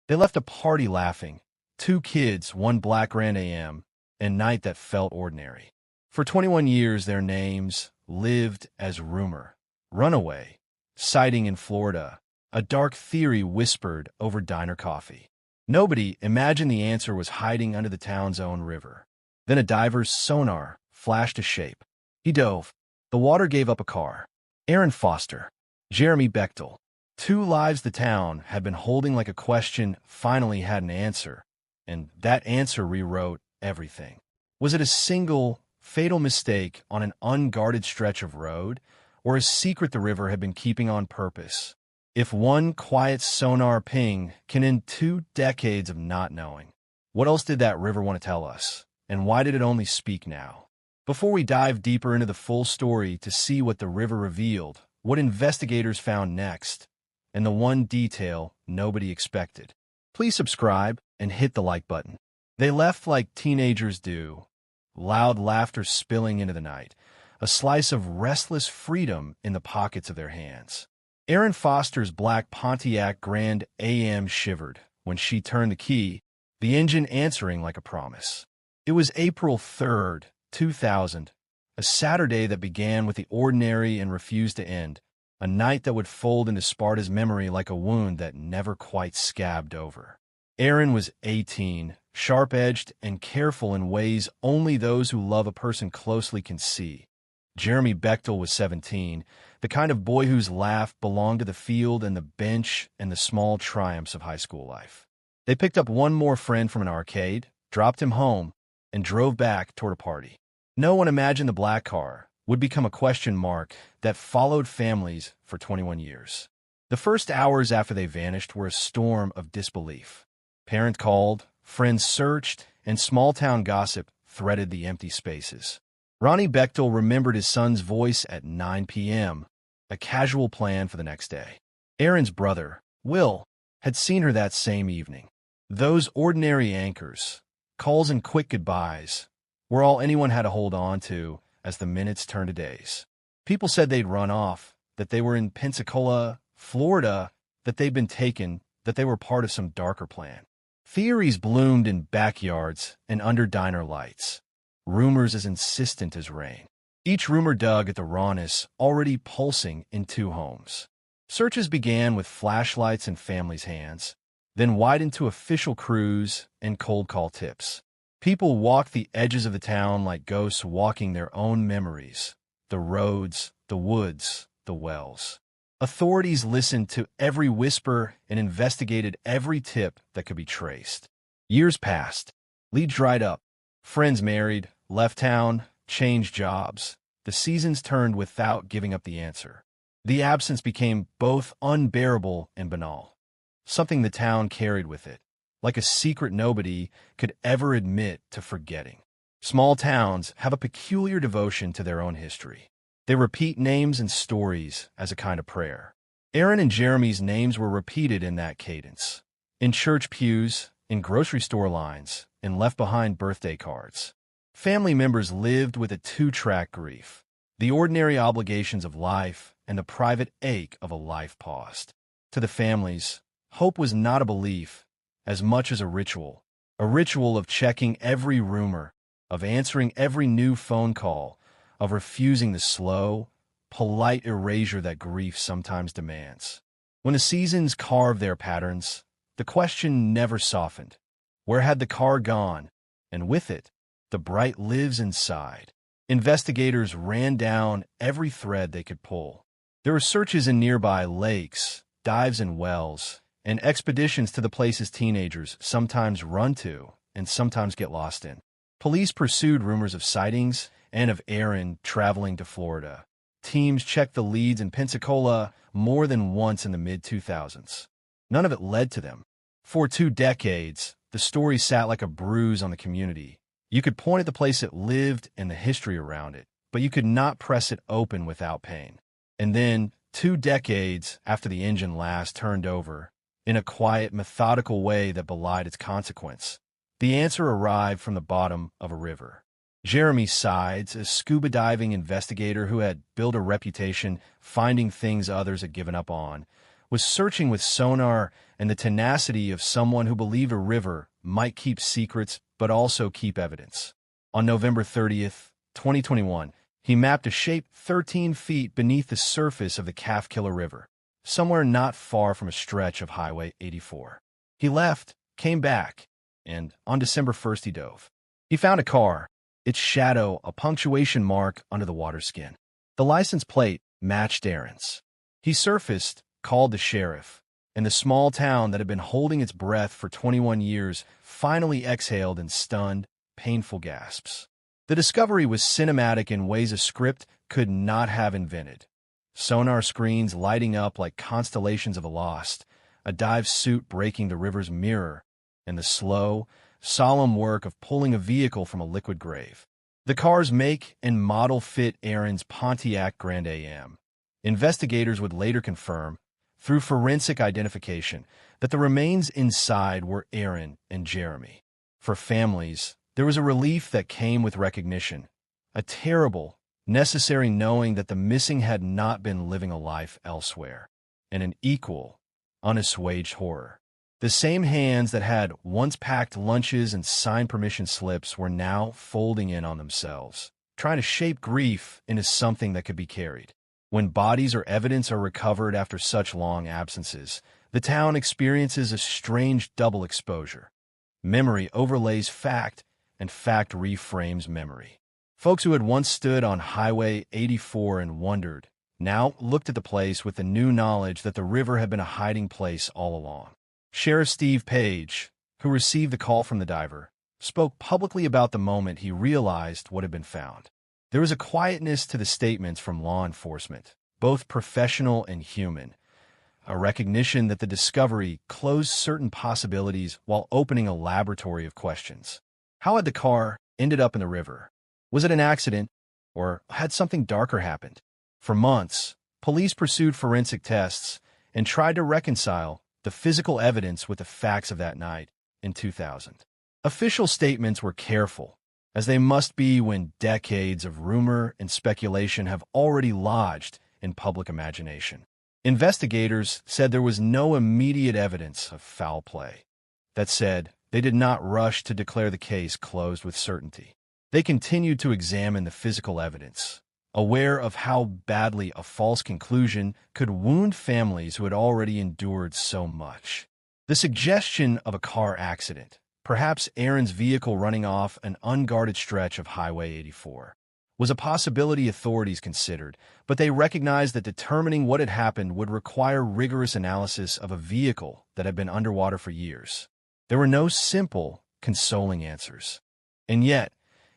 They left a party laughing. Two kids, one black grand AM, and night that felt ordinary. For 21 years, their names lived as rumor. Runaway, sighting in Florida, a dark theory whispered over diner coffee. Nobody imagined the answer was hiding under the town's own river. Then a diver's sonar flashed a shape. He dove. The water gave up a car. Erin Foster, Jeremy Bechtel. Two lives the town had been holding like a question finally had an answer, and that answer rewrote everything. Was it a single, fatal mistake on an unguarded stretch of road, or a secret the river had been keeping on purpose? If one quiet sonar ping can end 2 decades of not knowing, what else did that river want to tell us? And why did it only speak now? Before we dive deeper into the full story to see what the river revealed, what investigators found next, and the one detail nobody expected, please subscribe and hit the like button. They left like teenagers do, loud laughter spilling into the night, a slice of restless freedom in the pockets of their hands. Erin Foster's black Pontiac Grand AM shivered when she turned the key, the engine answering like a promise. It was April 3rd, 2000, a Saturday that began with the ordinary and refused to end, a night that would fold into Sparta's memory like a wound that never quite scabbed over. Erin was 18, sharp-edged and careful in ways only those who love a person closely can see. Jeremy Bechtel was 17, the kind of boy whose laugh belonged to the field and the bench and the small triumphs of high school life. They picked up one more friend from an arcade, dropped him home, and drove back toward a party. No one imagined the black car would become a question mark that followed families for 21 years. The first hours after they vanished were a storm of disbelief. Parents called, friends searched, and small-town gossip threaded the empty spaces. Ronnie Bechtel remembered his son's voice at 9 p.m., a casual plan for the next day. Erin's brother, Will, had seen her that same evening. Those ordinary anchors, calls and quick goodbyes, were all anyone had to hold on to as the minutes turned to days. People said they'd run off, that they were in Pensacola, Florida, that they'd been taken, that they were part of some darker plan. Theories bloomed in backyards and under diner lights. Rumors as insistent as rain. Each rumor dug at the rawness already pulsing in two homes. Searches began with flashlights in families' hands, then widened to official crews and cold call tips. People walked the edges of the town like ghosts walking their own memories, the roads, the woods, the wells. Authorities listened to every whisper and investigated every tip that could be traced. Years passed. Leads dried up. Friends married, left town, changed jobs. The seasons turned without giving up the answer. The absence became both unbearable and banal, something the town carried with it, like a secret nobody could ever admit to forgetting. Small towns have a peculiar devotion to their own history. They repeat names and stories as a kind of prayer. Erin and Jeremy's names were repeated in that cadence, in church pews, in grocery store lines, and left behind birthday cards. Family members lived with a two-track grief, the ordinary obligations of life and the private ache of a life paused. To the families, hope was not a belief as much as a ritual of checking every rumor, of answering every new phone call, of refusing the slow, polite erasure that grief sometimes demands. When the seasons carved their patterns, the question never softened. Where had the car gone? And with it, the bright lives inside. Investigators ran down every thread they could pull. There were searches in nearby lakes, dives in wells, and expeditions to the places teenagers sometimes run to and sometimes get lost in. Police pursued rumors of sightings and of Erin traveling to Florida. Teams checked the leads in Pensacola more than once in the mid-2000s. None of it led to them. For 2 decades, the story sat like a bruise on the community. You could point at the place it lived and the history around it, but you could not press it open without pain. And then, 2 decades after the engine last turned over, in a quiet, methodical way that belied its consequence, the answer arrived from the bottom of a river. Jeremy Sides, a scuba diving investigator who had built a reputation finding things others had given up on, was searching with sonar and the tenacity of someone who believed a river might keep secrets but also keep evidence. On November 30th, 2021, he mapped a shape 13 feet beneath the surface of the Calf-Killer River, somewhere not far from a stretch of Highway 84. He left, came back, and on December 1st he dove. He found a car, its shadow a punctuation mark under the water skin. The license plate matched Erin's. He surfaced, called the sheriff, and the small town that had been holding its breath for 21 years finally exhaled in stunned, painful gasps. The discovery was cinematic in ways a script could not have invented. Sonar screens lighting up like constellations of the lost, a dive suit breaking the river's mirror, and the slow, solemn work of pulling a vehicle from a liquid grave. The car's make and model fit Erin's Pontiac Grand Am. Investigators would later confirm, through forensic identification, that the remains inside were Erin and Jeremy. For families, there was a relief that came with recognition, a terrible, necessary knowing that the missing had not been living a life elsewhere, and an equal, unassuaged horror. The same hands that had once packed lunches and signed permission slips were now folding in on themselves, trying to shape grief into something that could be carried. When bodies or evidence are recovered after such long absences, the town experiences a strange double exposure. Memory overlays fact, and fact reframes memory. Folks who had once stood on Highway 84 and wondered, now looked at the place with the new knowledge that the river had been a hiding place all along. Sheriff Steve Page, who received the call from the diver, spoke publicly about the moment he realized what had been found. There was a quietness to the statements from law enforcement, both professional and human, a recognition that the discovery closed certain possibilities while opening a laboratory of questions. How had the car ended up in the river? Was it an accident, or had something darker happened? For months, police pursued forensic tests and tried to reconcile the physical evidence with the facts of that night in 2000. Official statements were careful, as they must be when decades of rumor and speculation have already lodged in public imagination. Investigators said there was no immediate evidence of foul play. That said, they did not rush to declare the case closed with certainty. They continued to examine the physical evidence, aware of how badly a false conclusion could wound families who had already endured so much. The suggestion of a car accident, perhaps Erin's vehicle running off an unguarded stretch of Highway 84, was a possibility authorities considered, but they recognized that determining what had happened would require rigorous analysis of a vehicle that had been underwater for years. There were no simple, consoling answers. And yet,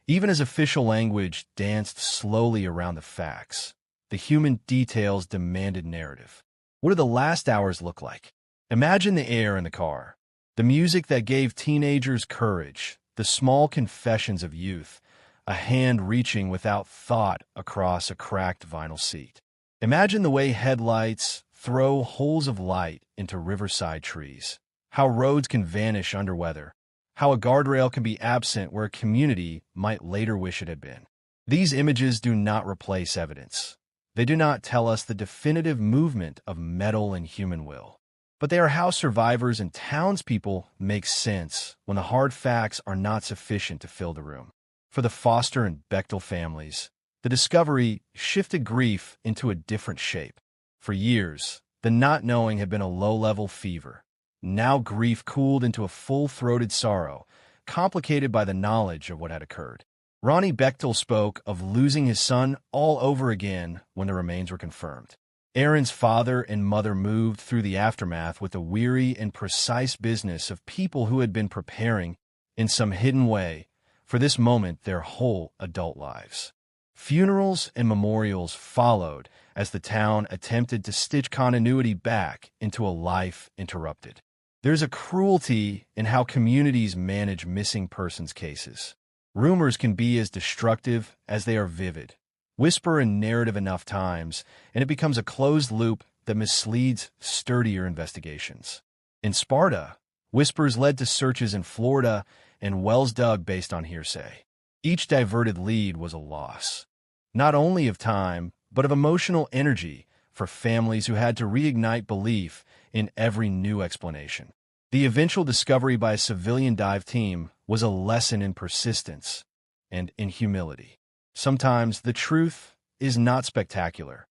even as official language danced slowly around the facts, the human details demanded narrative. What did the last hours look like? Imagine the air in the car, the music that gave teenagers courage, the small confessions of youth, a hand reaching without thought across a cracked vinyl seat. Imagine the way headlights throw holes of light into riverside trees, how roads can vanish under weather, how a guardrail can be absent where a community might later wish it had been. These images do not replace evidence. They do not tell us the definitive movement of metal and human will. But they are how survivors and townspeople make sense when the hard facts are not sufficient to fill the room. For the Foster and Bechtel families, the discovery shifted grief into a different shape. For years, the not knowing had been a low-level fever. Now grief cooled into a full-throated sorrow, complicated by the knowledge of what had occurred. Ronnie Bechtel spoke of losing his son all over again when the remains were confirmed. Erin's father and mother moved through the aftermath with the weary and precise business of people who had been preparing, in some hidden way, for this moment their whole adult lives. Funerals and memorials followed as the town attempted to stitch continuity back into a life interrupted. There's a cruelty in how communities manage missing persons cases. Rumors can be as destructive as they are vivid. Whisper a narrative enough times, and it becomes a closed loop that misleads sturdier investigations. In Sparta, whispers led to searches in Florida and wells dug based on hearsay. Each diverted lead was a loss, not only of time, but of emotional energy for families who had to reignite belief in every new explanation. The eventual discovery by a civilian dive team was a lesson in persistence and in humility. Sometimes the truth is not spectacular.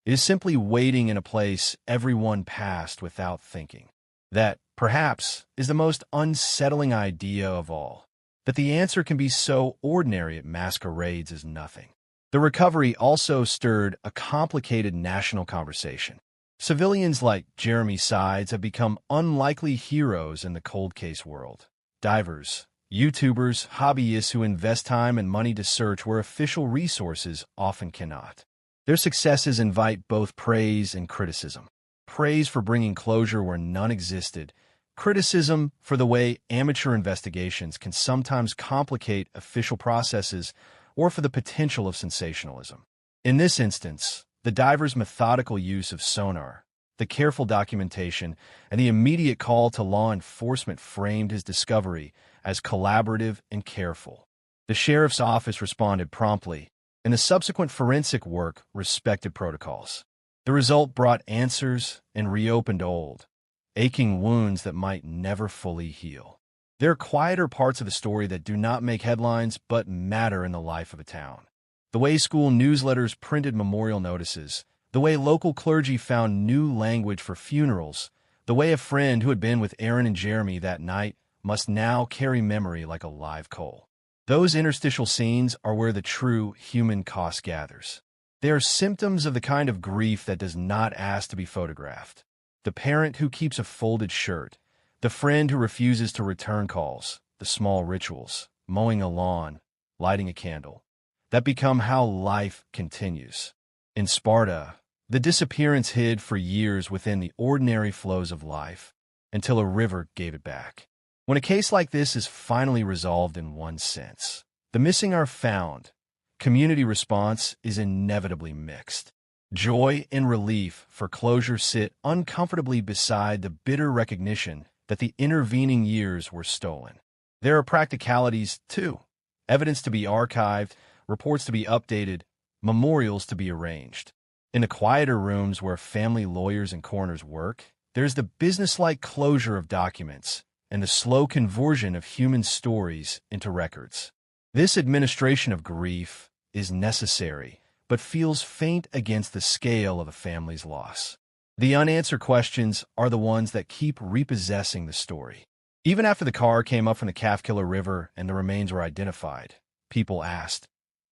It is simply waiting in a place everyone passed without thinking. That, perhaps, is the most unsettling idea of all. That the answer can be so ordinary it masquerades as nothing. The recovery also stirred a complicated national conversation. Civilians like Jeremy Sides have become unlikely heroes in the cold case world. Divers, YouTubers, hobbyists who invest time and money to search where official resources often cannot. Their successes invite both praise and criticism. Praise for bringing closure where none existed, criticism for the way amateur investigations can sometimes complicate official processes or for the potential of sensationalism. In this instance, the diver's methodical use of sonar, the careful documentation, and the immediate call to law enforcement framed his discovery as collaborative and careful. The sheriff's office responded promptly, and the subsequent forensic work respected protocols. The result brought answers and reopened old, aching wounds that might never fully heal. There are quieter parts of the story that do not make headlines but matter in the life of a town. The way school newsletters printed memorial notices, the way local clergy found new language for funerals, the way a friend who had been with Erin and Jeremy that night must now carry memory like a live coal. Those interstitial scenes are where the true human cost gathers. They are symptoms of the kind of grief that does not ask to be photographed. The parent who keeps a folded shirt, the friend who refuses to return calls, the small rituals, mowing a lawn, lighting a candle, that become how life continues. In Sparta, the disappearance hid for years within the ordinary flows of life, until a river gave it back. When a case like this is finally resolved in one sense, the missing are found, community response is inevitably mixed. Joy and relief for closure sit uncomfortably beside the bitter recognition that the intervening years were stolen. There are practicalities, too. Evidence to be archived, reports to be updated, memorials to be arranged. In the quieter rooms where family lawyers and coroners work, there's the businesslike closure of documents and the slow conversion of human stories into records. This administration of grief is necessary, but feels faint against the scale of a family's loss. The unanswered questions are the ones that keep repossessing the story. Even after the car came up from the Calf-Killer River and the remains were identified, people asked,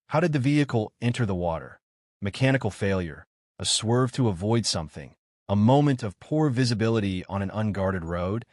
how did the vehicle enter the water? Mechanical failure, a swerve to avoid something, a moment of poor visibility on an unguarded road,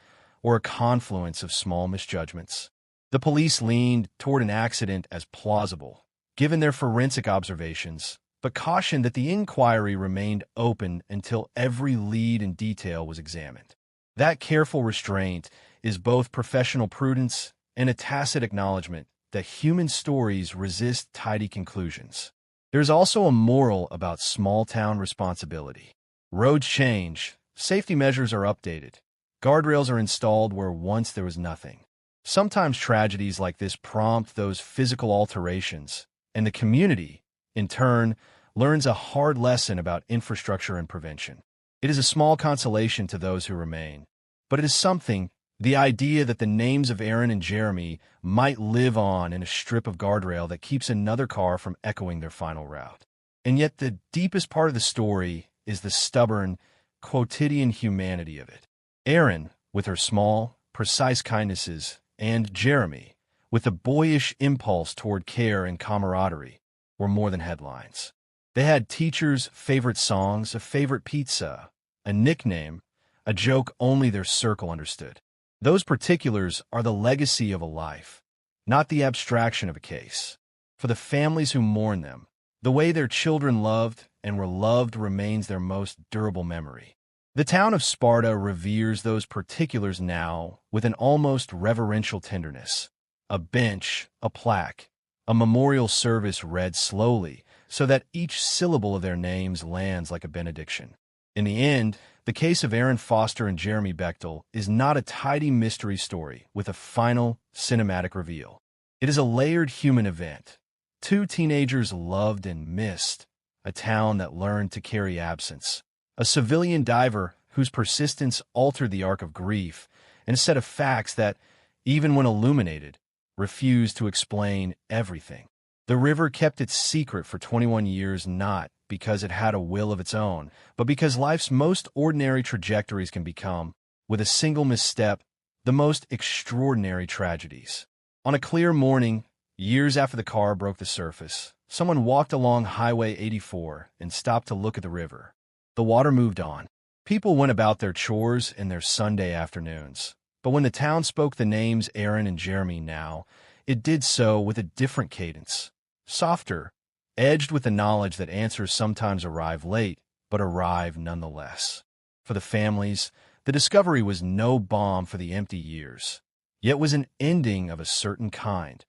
or a confluence of small misjudgments. The police leaned toward an accident as plausible, given their forensic observations, but cautioned that the inquiry remained open until every lead and detail was examined. That careful restraint is both professional prudence and a tacit acknowledgement that human stories resist tidy conclusions. There's also a moral about small-town responsibility. Roads change, safety measures are updated, guardrails are installed where once there was nothing. Sometimes tragedies like this prompt those physical alterations, and the community, in turn, learns a hard lesson about infrastructure and prevention. It is a small consolation to those who remain, but it is something, the idea that the names of Erin and Jeremy might live on in a strip of guardrail that keeps another car from echoing their final route. And yet the deepest part of the story is the stubborn, quotidian humanity of it. Erin, with her small, precise kindnesses, and Jeremy, with a boyish impulse toward care and camaraderie, were more than headlines. They had teachers' favorite songs, a favorite pizza, a nickname, a joke only their circle understood. Those particulars are the legacy of a life, not the abstraction of a case. For the families who mourn them, the way their children loved and were loved remains their most durable memory. The town of Sparta reveres those particulars now with an almost reverential tenderness. A bench, a plaque, a memorial service read slowly so that each syllable of their names lands like a benediction. In the end, the case of Erin Foster and Jeremy Bechtel is not a tidy mystery story with a final cinematic reveal. It is a layered human event. Two teenagers loved and missed, a town that learned to carry absence, a civilian diver whose persistence altered the arc of grief, and a set of facts that, even when illuminated, refused to explain everything. The river kept its secret for 21 years not because it had a will of its own, but because life's most ordinary trajectories can become, with a single misstep, the most extraordinary tragedies. On a clear morning, years after the car broke the surface, someone walked along Highway 84 and stopped to look at the river. The water moved on. People went about their chores in their Sunday afternoons. But when the town spoke the names Erin and Jeremy now, it did so with a different cadence, softer, edged with the knowledge that answers sometimes arrive late, but arrive nonetheless. For the families, the discovery was no balm for the empty years, yet was an ending of a certain kind,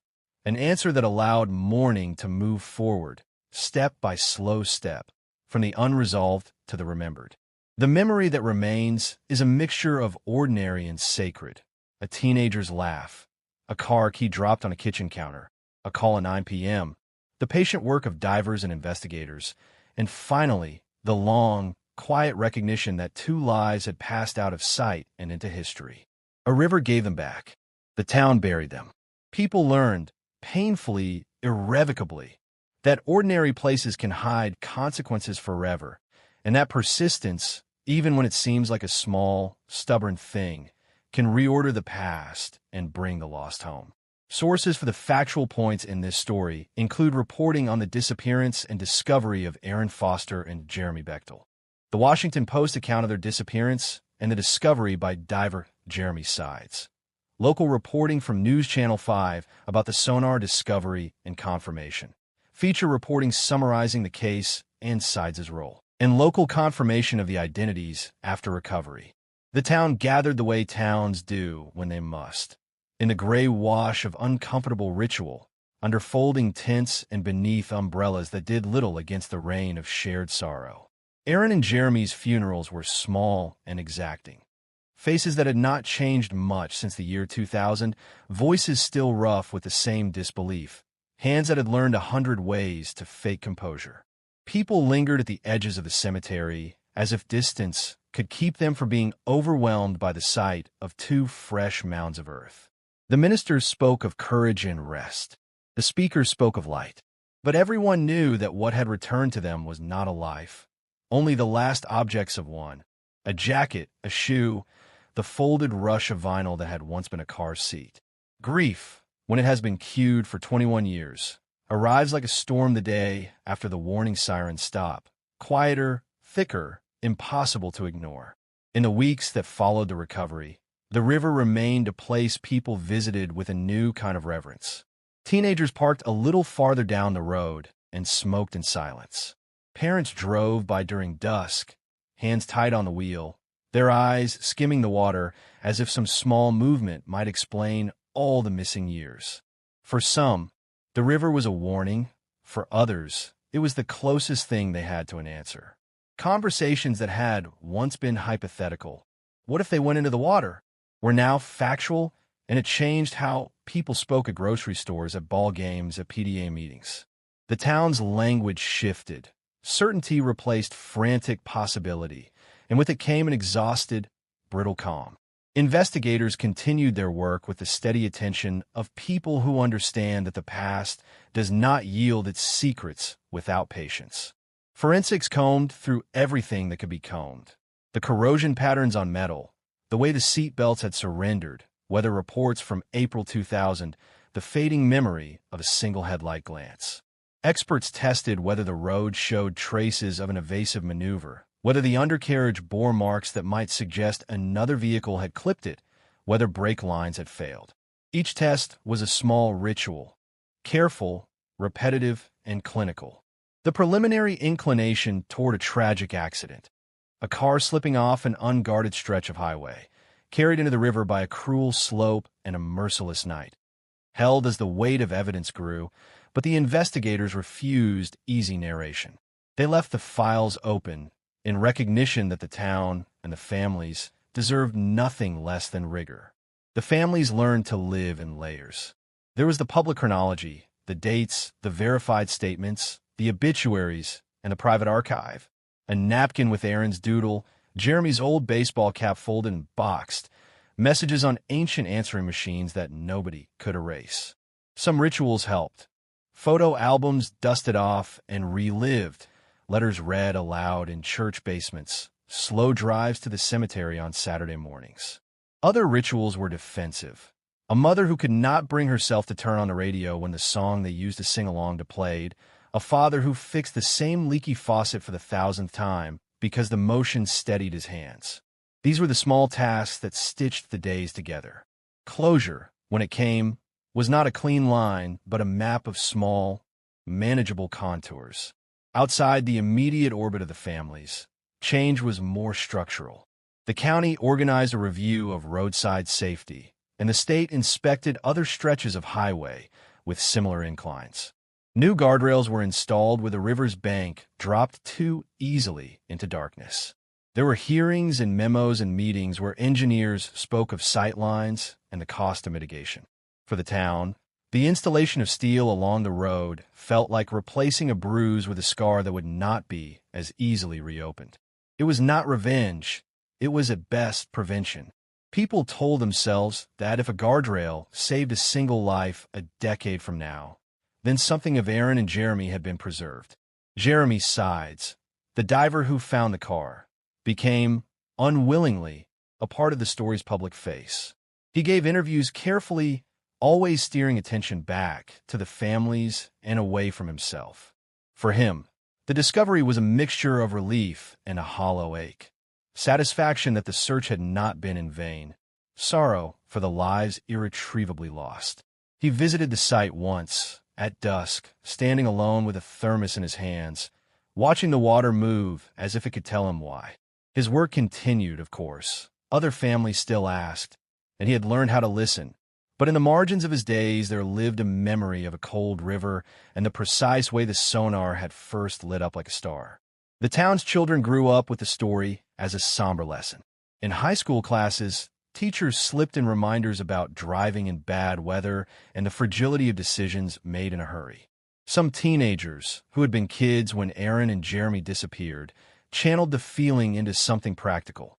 an answer that allowed mourning to move forward, step by slow step, from the unresolved to the remembered. The memory that remains is a mixture of ordinary and sacred. A teenager's laugh, a car key dropped on a kitchen counter, a call at 9 p.m., the patient work of divers and investigators, and finally, the long, quiet recognition that 2 lives had passed out of sight and into history. A river gave them back. The town buried them. People learned, painfully, irrevocably, that ordinary places can hide consequences forever, and that persistence, even when it seems like a small, stubborn thing, can reorder the past and bring the lost home. Sources for the factual points in this story include reporting on the disappearance and discovery of Erin Foster and Jeremy Bechtel, the Washington Post account of their disappearance, and the discovery by diver Jeremy Sides, local reporting from News Channel 5 about the sonar discovery and confirmation, feature reporting summarizing the case and Sides' role, and local confirmation of the identities after recovery. The town gathered the way towns do when they must, in the gray wash of uncomfortable ritual, under folding tents and beneath umbrellas that did little against the rain of shared sorrow. Erin and Jeremy's funerals were small and exacting. Faces that had not changed much since the year 2000, voices still rough with the same disbelief, hands that had learned 100 ways to fake composure. People lingered at the edges of the cemetery as if distance could keep them from being overwhelmed by the sight of 2 fresh mounds of earth. The ministers spoke of courage and rest. The speakers spoke of light. But everyone knew that what had returned to them was not a life, only the last objects of one, a jacket, a shoe, the folded rush of vinyl that had once been a car seat. Grief, when it has been queued for 21 years, arrives like a storm the day after the warning sirens stop, quieter, thicker, impossible to ignore. In the weeks that followed the recovery, the river remained a place people visited with a new kind of reverence. Teenagers parked a little farther down the road and smoked in silence. Parents drove by during dusk, hands tight on the wheel, their eyes skimming the water as if some small movement might explain all the missing years. For some, the river was a warning. For others, it was the closest thing they had to an answer. Conversations that had once been hypothetical, what if they went into the water, were now factual, and it changed how people spoke at grocery stores, at ball games, at PTA meetings. The town's language shifted. Certainty replaced frantic possibility, and with it came an exhausted, brittle calm. Investigators continued their work with the steady attention of people who understand that the past does not yield its secrets without patience. Forensics combed through everything that could be combed. The corrosion patterns on metal, the way the seat belts had surrendered, weather reports from April 2000, the fading memory of a single headlight glance. Experts tested whether the road showed traces of an evasive maneuver, whether the undercarriage bore marks that might suggest another vehicle had clipped it, whether brake lines had failed. Each test was a small ritual, careful, repetitive, and clinical. The preliminary inclination toward a tragic accident. A car slipping off an unguarded stretch of highway, carried into the river by a cruel slope and a merciless night. Held as the weight of evidence grew, but the investigators refused easy narration. They left the files open in recognition that the town and the families deserved nothing less than rigor. The families learned to live in layers. There was the public chronology, the dates, the verified statements, the obituaries, and the private archive. A napkin with Erin's doodle, Jeremy's old baseball cap folded and boxed, messages on ancient answering machines that nobody could erase. Some rituals helped. Photo albums dusted off and relived, letters read aloud in church basements, slow drives to the cemetery on Saturday mornings. Other rituals were defensive. A mother who could not bring herself to turn on the radio when the song they used to sing along to played, a father who fixed the same leaky faucet for the 1000th time because the motion steadied his hands. These were the small tasks that stitched the days together. Closure, when it came, was not a clean line, but a map of small, manageable contours. Outside the immediate orbit of the families, change was more structural. The county organized a review of roadside safety, and the state inspected other stretches of highway with similar inclines. New guardrails were installed where the river's bank dropped too easily into darkness. There were hearings and memos and meetings where engineers spoke of sight lines and the cost of mitigation. For the town, the installation of steel along the road felt like replacing a bruise with a scar that would not be as easily reopened. It was not revenge. It was at best prevention. People told themselves that if a guardrail saved a single life a decade from now, then something of Erin and Jeremy had been preserved. Jeremy's sides, the diver who found the car, became, unwillingly, a part of the story's public face. He gave interviews carefully, always steering attention back to the families and away from himself. For him, the discovery was a mixture of relief and a hollow ache. Satisfaction that the search had not been in vain. Sorrow for the lives irretrievably lost. He visited the site once, at dusk, standing alone with a thermos in his hands, watching the water move as if it could tell him why. His work continued, of course. Other families still asked, and he had learned how to listen. But in the margins of his days there lived a memory of a cold river and the precise way the sonar had first lit up like a star. The town's children grew up with the story as a somber lesson. In high school classes, teachers slipped in reminders about driving in bad weather and the fragility of decisions made in a hurry. Some teenagers, who had been kids when Erin and Jeremy disappeared, channeled the feeling into something practical.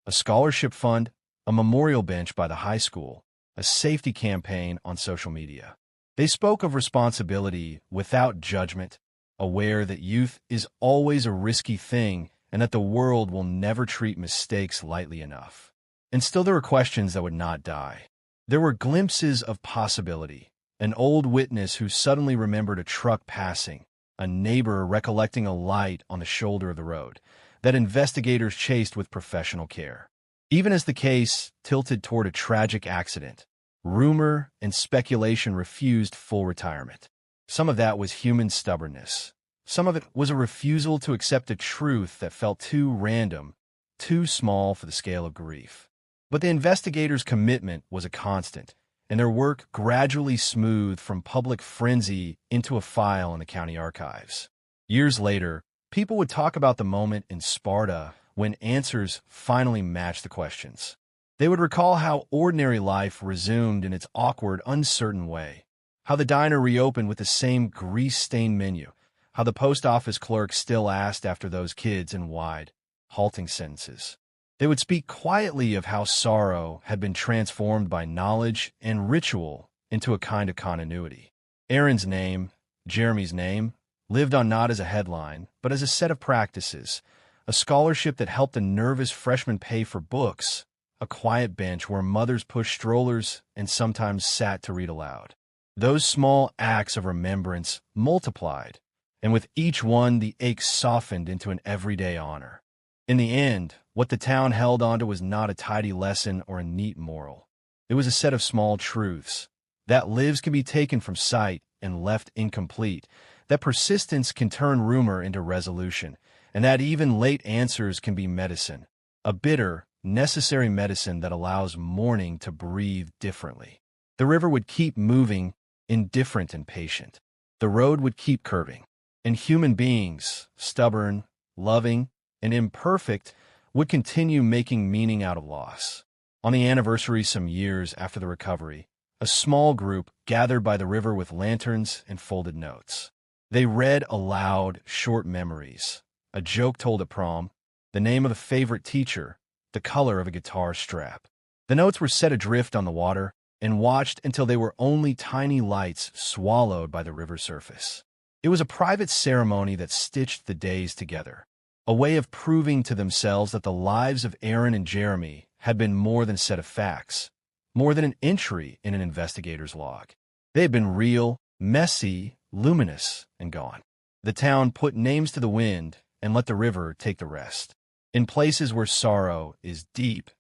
A scholarship fund, a memorial bench by the high school, a safety campaign on social media. They spoke of responsibility without judgment, aware that youth is always a risky thing and that the world will never treat mistakes lightly enough. And still there were questions that would not die. There were glimpses of possibility. An old witness who suddenly remembered a truck passing, a neighbor recollecting a light on the shoulder of the road, that investigators chased with professional care. Even as the case tilted toward a tragic accident, rumor and speculation refused full retirement. Some of that was human stubbornness. Some of it was a refusal to accept a truth that felt too random, too small for the scale of grief. But the investigators' commitment was a constant, and their work gradually smoothed from public frenzy into a file in the county archives. Years later, people would talk about the moment in Sparta when answers finally matched the questions. They would recall how ordinary life resumed in its awkward, uncertain way, how the diner reopened with the same grease-stained menu, how the post office clerk still asked after those kids in wide, halting sentences. They would speak quietly of how sorrow had been transformed by knowledge and ritual into a kind of continuity. Erin's name, Jeremy's name, lived on not as a headline, but as a set of practices, a scholarship that helped a nervous freshman pay for books, a quiet bench where mothers pushed strollers and sometimes sat to read aloud. Those small acts of remembrance multiplied, and with each one the ache softened into an everyday honor. In the end, what the town held onto was not a tidy lesson or a neat moral. It was a set of small truths, that lives can be taken from sight and left incomplete, that persistence can turn rumor into resolution, and that even late answers can be medicine, a bitter, necessary medicine that allows mourning to breathe differently. The river would keep moving, indifferent and patient. The road would keep curving, and human beings, stubborn, loving, and imperfect, would continue making meaning out of loss. On the anniversary some years after the recovery, a small group gathered by the river with lanterns and folded notes. They read aloud short memories, a joke told at prom, the name of a favorite teacher, the color of a guitar strap. The notes were set adrift on the water and watched until they were only tiny lights swallowed by the river surface. It was a private ceremony that stitched the days together, a way of proving to themselves that the lives of Erin and Jeremy had been more than a set of facts, more than an entry in an investigator's log. They had been real, messy, luminous, and gone. The town put names to the wind and let the river take the rest. In places where sorrow is deep,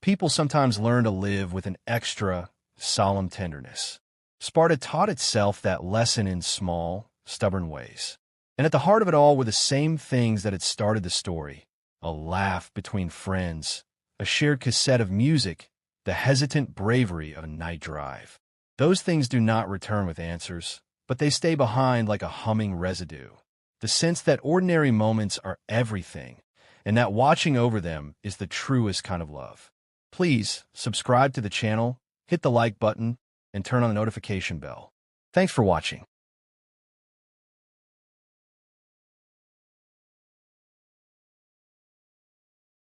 people sometimes learn to live with an extra, solemn tenderness. Sparta taught itself that lesson in small, stubborn ways. And at the heart of it all were the same things that had started the story: a laugh between friends, a shared cassette of music, the hesitant bravery of a night drive. Those things do not return with answers, but they stay behind like a humming residue. The sense that ordinary moments are everything, and that watching over them is the truest kind of love. Please subscribe to the channel, hit the like button, and turn on the notification bell. Thanks for watching.